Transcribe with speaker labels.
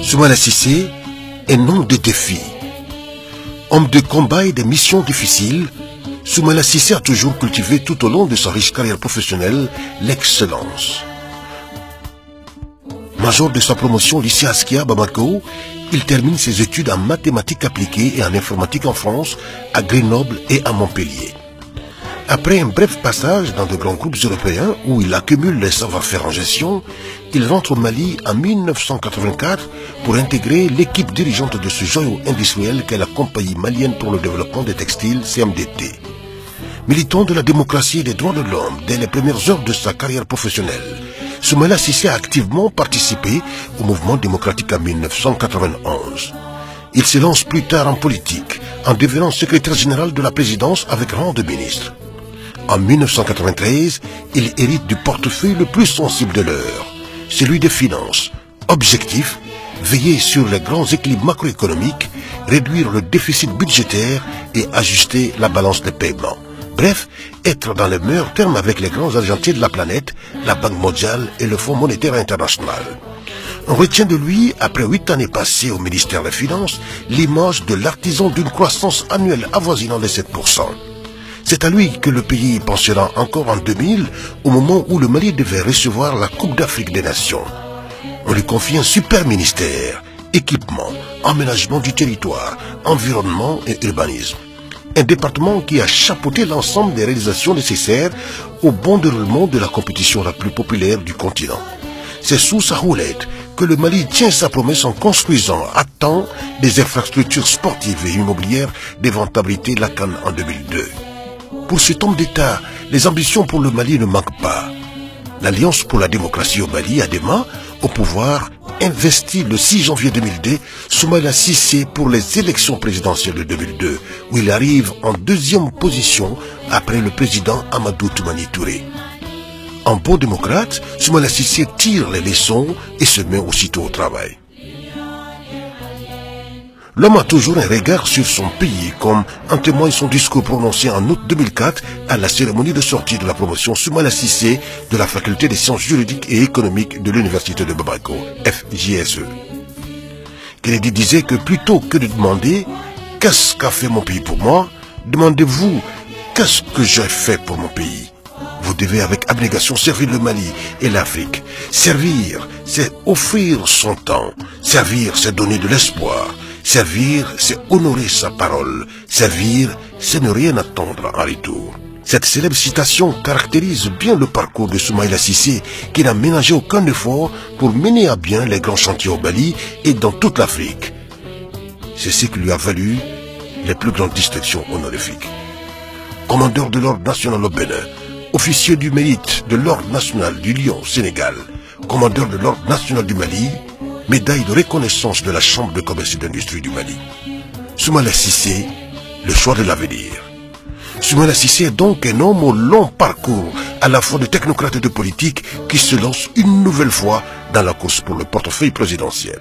Speaker 1: Soumaïla Cissé est un homme de défis. Homme de combat et de missions difficiles, Soumaïla Cissé a toujours cultivé tout au long de sa riche carrière professionnelle l'excellence. Major de sa promotion au lycée Askia à Bamako, il termine ses études en mathématiques appliquées et en informatique en France, à Grenoble et à Montpellier. Après un bref passage dans de grands groupes européens où il accumule les savoir-faire en gestion, il rentre au Mali en 1984 pour intégrer l'équipe dirigeante de ce joyau industriel qu'est la Compagnie malienne pour le développement des textiles, CMDT. Militant de la démocratie et des droits de l'homme dès les premières heures de sa carrière professionnelle, Soumaïla Cissé a activement participé au mouvement démocratique en 1991. Il se lance plus tard en politique, en devenant secrétaire général de la présidence avec rang de ministre. En 1993, il hérite du portefeuille le plus sensible de l'heure, celui des finances. Objectif, veiller sur les grands équilibres macroéconomiques, réduire le déficit budgétaire et ajuster la balance des paiements. Bref, être dans les meilleurs termes avec les grands argentiers de la planète, la Banque mondiale et le Fonds monétaire international. On retient de lui, après 8 années passées au ministère des Finances, l'image de l'artisan d'une croissance annuelle avoisinant les 7%. C'est à lui que le pays pensera encore en 2000, au moment où le Mali devait recevoir la Coupe d'Afrique des Nations. On lui confie un super ministère, équipement, aménagement du territoire, environnement et urbanisme. Un département qui a chapeauté l'ensemble des réalisations nécessaires au bon déroulement de la compétition la plus populaire du continent. C'est sous sa houlette que le Mali tient sa promesse en construisant à temps des infrastructures sportives et immobilières d'éventabilité de la CAN en 2002. Pour cet homme d'État, les ambitions pour le Mali ne manquent pas. L'Alliance pour la démocratie au Mali, ADEMA, au pouvoir, investit le 6 janvier 2002 Soumaïla Cissé pour les élections présidentielles de 2002, où il arrive en deuxième position après le président Amadou Toumani Touré. En bon démocrate, Soumaïla Cissé tire les leçons et se met aussitôt au travail. L'homme a toujours un regard sur son pays, comme en témoigne son discours prononcé en août 2004 à la cérémonie de sortie de la promotion Soumaïla Cissé de la faculté des sciences juridiques et économiques de l'université de Bamako, FJSE. Kennedy disait que plutôt que de demander « Qu'est-ce qu'a fait mon pays pour moi ?», demandez-vous « Qu'est-ce que j'ai fait pour mon pays ?» Vous devez avec abnégation servir le Mali et l'Afrique. Servir, c'est offrir son temps. Servir, c'est donner de l'espoir. Servir, c'est honorer sa parole. Servir, c'est ne rien attendre en retour. Cette célèbre citation caractérise bien le parcours de Soumaïla Cissé, qui n'a ménagé aucun effort pour mener à bien les grands chantiers au Mali et dans toute l'Afrique. C'est ce qui lui a valu les plus grandes distinctions honorifiques. Commandeur de l'Ordre national au Bénin, officier du mérite de l'Ordre national du Lion au Sénégal, commandeur de l'Ordre national du Mali, médaille de reconnaissance de la Chambre de commerce et d'industrie du Mali. Soumaïla Cissé, le choix de l'avenir. Soumaïla Cissé est donc un homme au long parcours, à la fois de technocrate et de politique, qui se lance une nouvelle fois dans la course pour le portefeuille présidentiel.